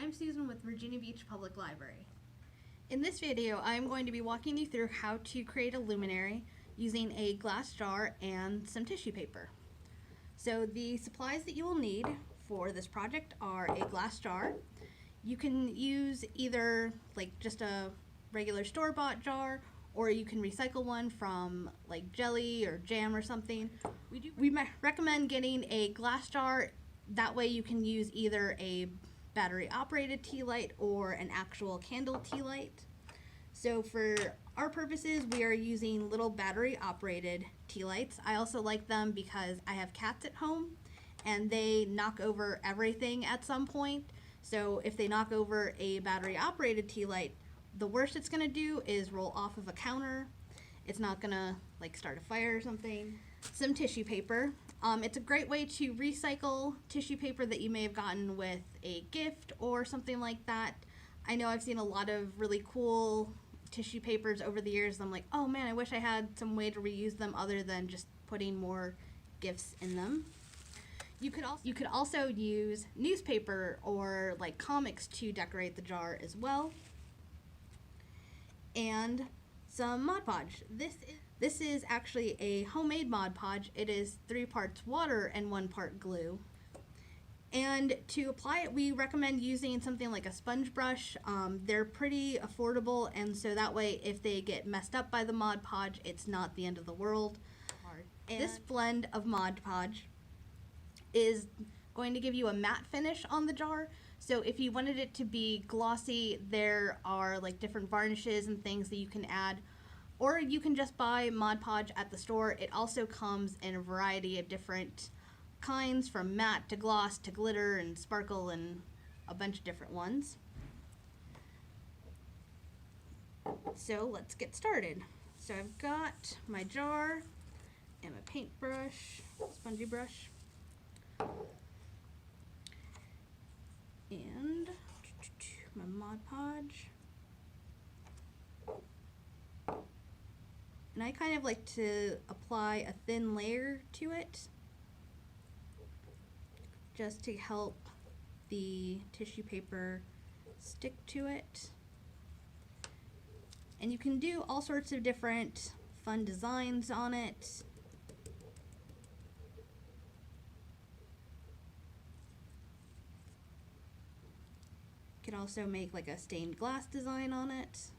I'm Susan with Virginia Beach Public Library. In this video, I'm going to be walking you through how to create a luminary using a glass jar and some tissue paper. So the supplies that you will need for this project are a glass jar. You can use either like just a regular store-bought jar, or you can recycle one from like jelly or jam or something. We recommend getting a glass jar. That way you can use either a battery operated tea light or an actual candle tea light. So for our purposes, we are using little battery operated tea lights. I also like them because I have cats at home and they knock over everything at some point. So if they knock over a battery operated tea light, the worst it's gonna do is roll off of a counter. It's not gonna like start a fire or something. Some tissue paper. It's a great way to recycle tissue paper that you may have gotten with a gift or something like that. I know I've seen a lot of really cool tissue papers over the years. I'm like, oh man, I wish I had some way to reuse them other than just putting more gifts in them. You could also use newspaper or like comics to decorate the jar as well. And some Mod Podge. This is actually a homemade Mod Podge. It is 3 parts water and 1 part glue. And to apply it, we recommend using something like a sponge brush. They're pretty affordable, and so that way if they get messed up by the Mod Podge, it's not the end of the world. And this blend of Mod Podge is going to give you a matte finish on the jar. So if you wanted it to be glossy, there are like different varnishes and things that you can add, or you can just buy Mod Podge at the store. It also comes in a variety of different kinds, from matte to gloss to glitter and sparkle and a bunch of different ones. So let's get started. So I've got my jar and my paintbrush, spongy brush, and my Mod Podge. And I kind of like to apply a thin layer to it just to help the tissue paper stick to it. And you can do all sorts of different fun designs on it. You can also make like a stained glass design on it.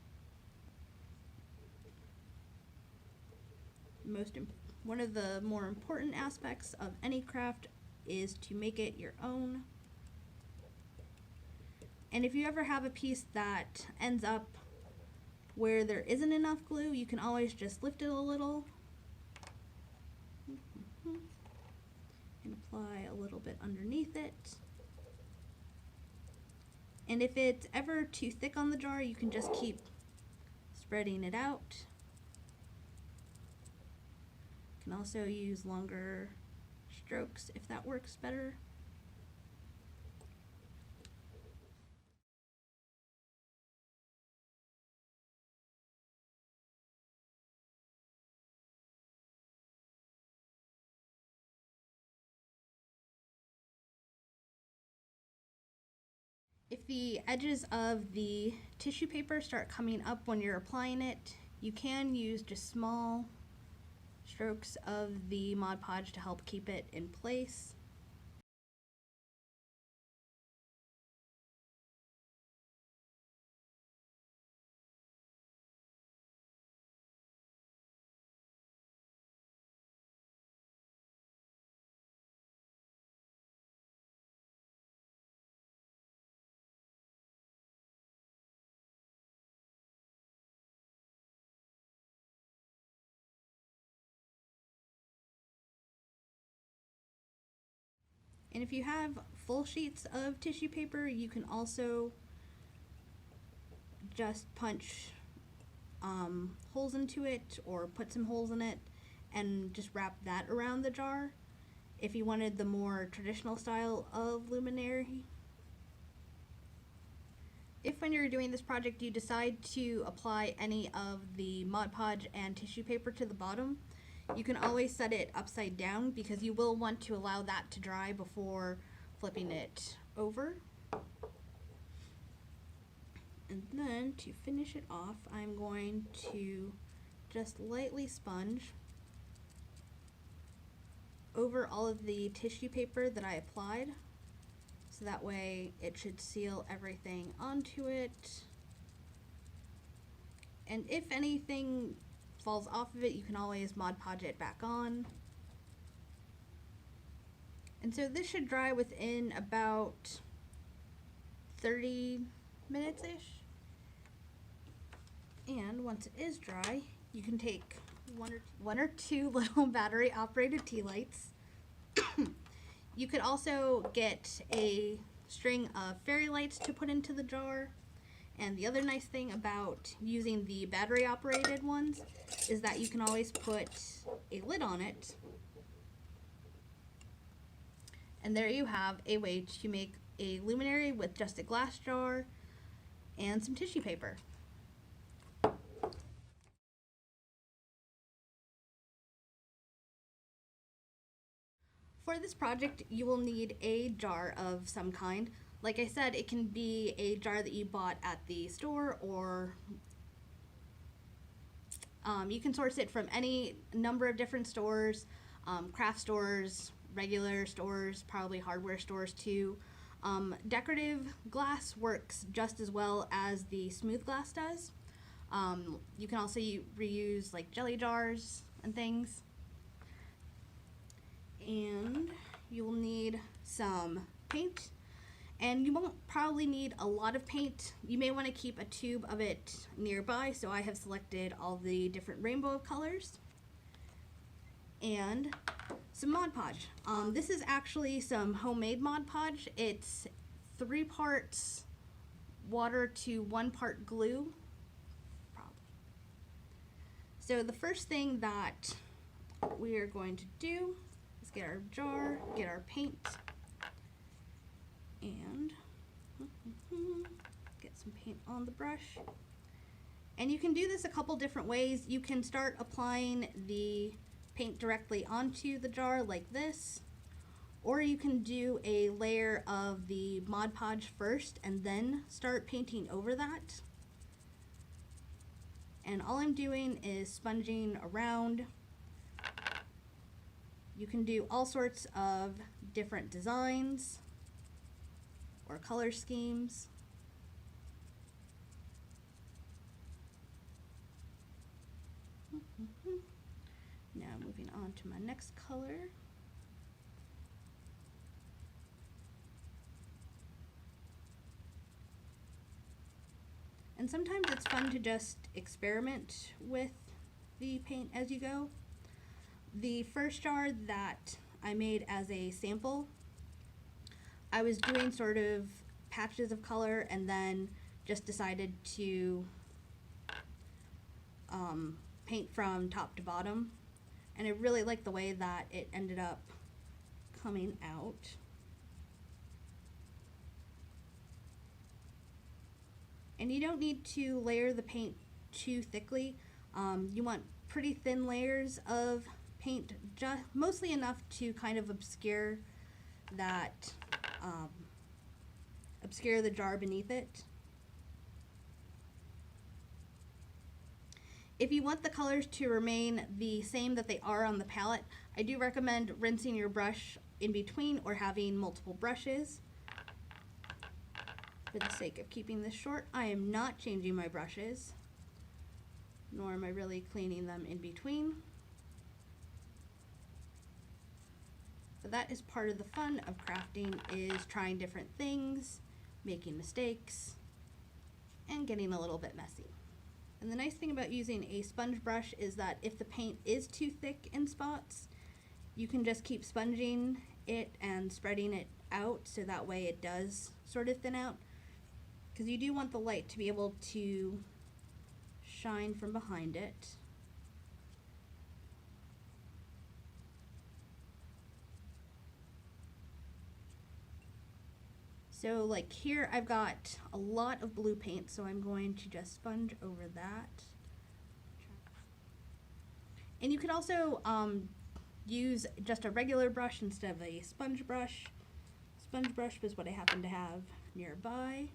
One of the more important aspects of any craft is to make it your own. And if you ever have a piece that ends up where there isn't enough glue, you can always just lift it a little and apply a little bit underneath it. And if it's ever too thick on the jar, you can just keep spreading it out. You can also use longer strokes if that works better. If the edges of the tissue paper start coming up when you're applying it, you can use just small strokes of the Mod Podge to help keep it in place. And if you have full sheets of tissue paper, you can also just punch holes into it or put some holes in it and just wrap that around the jar if you wanted the more traditional style of luminary. If when you're doing this project you decide to apply any of the Mod Podge and tissue paper to the bottom, you can always set it upside down because you will want to allow that to dry before flipping it over. And then to finish it off, I'm going to just lightly sponge over all of the tissue paper that I applied, so that way it should seal everything onto it. And if anything falls off of it, you can always Mod Podge it back on. And so this should dry within about 30 minutes-ish. And once it is dry, you can take one or two little battery operated tea lights. You could also get a string of fairy lights to put into the jar. And the other nice thing about using the battery operated ones is that you can always put a lid on it. And there you have a way to make a luminary with just a glass jar and some tissue paper. For this project, you will need a jar of some kind. Like I said, it can be a jar that you bought at the store, or you can source it from any number of different stores, craft stores, regular stores, probably hardware stores too. Decorative glass works just as well as the smooth glass does. You can also reuse like jelly jars and things. And you will need some paint, and you won't probably need a lot of paint. You may want to keep a tube of it nearby, so I have selected all the different rainbow of colors. And some Mod Podge. This is actually some homemade Mod Podge. It's 3 parts water to 1 part glue, probably. So the first thing that we are going to do is get our jar, get our paint, and get some paint on the brush. And you can do this a couple different ways. You can start applying the paint directly onto the jar like this, or you can do a layer of the Mod Podge first and then start painting over that. And all I'm doing is sponging around. You can do all sorts of different designs or color schemes. Now moving on to my next color. And sometimes it's fun to just experiment with the paint as you go. The first jar that I made as a sample, I was doing sort of patches of color and then just decided to paint from top to bottom. And I really like the way that it ended up coming out. And you don't need to layer the paint too thickly. You want pretty thin layers of paint, just mostly enough to kind of obscure that, obscure the jar beneath it. If you want the colors to remain the same that they are on the palette, I do recommend rinsing your brush in between or having multiple brushes. For the sake of keeping this short, I am not changing my brushes, nor am I really cleaning them in between. But that is part of the fun of crafting, is trying different things, making mistakes, and getting a little bit messy. And the nice thing about using a sponge brush is that if the paint is too thick in spots, you can just keep sponging it and spreading it out so that way it does sort of thin out. Because you do want the light to be able to shine from behind it. So like here I've got a lot of blue paint, so I'm going to just sponge over that. And you could also use just a regular brush instead of a sponge brush. Sponge brush was what I happen to have nearby.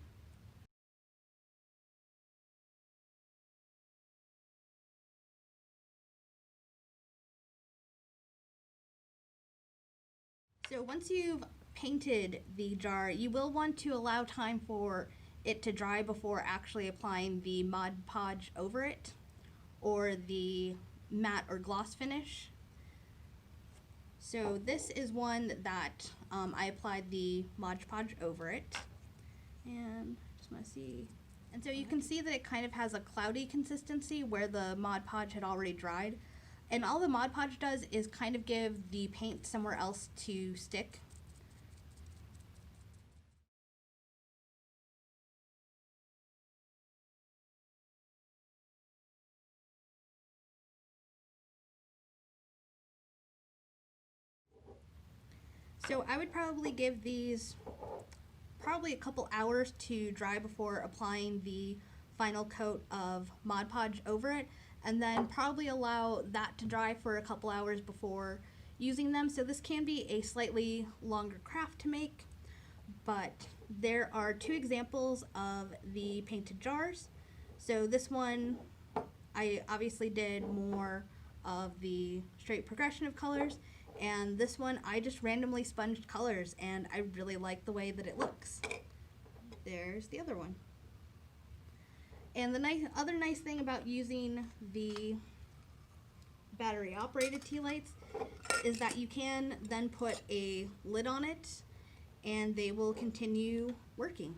So once you've painted the jar, you will want to allow time for it to dry before actually applying the Mod Podge over it, or the matte or gloss finish. So this is one that I applied the Mod Podge over it, and just want to see. And so you can see that it kind of has a cloudy consistency where the Mod Podge had already dried. And all the Mod Podge does is kind of give the paint somewhere else to stick. So I would probably give these probably a couple hours to dry before applying the final coat of Mod Podge over it, and then probably allow that to dry for a couple hours before using them. So this can be a slightly longer craft to make, but there are two examples of the painted jars. So this one, I obviously did more of the straight progression of colors, and this one I just randomly sponged colors, and I really like the way that it looks. There's the other one. And the other nice thing about using the battery operated tea lights is that you can then put a lid on it and they will continue working.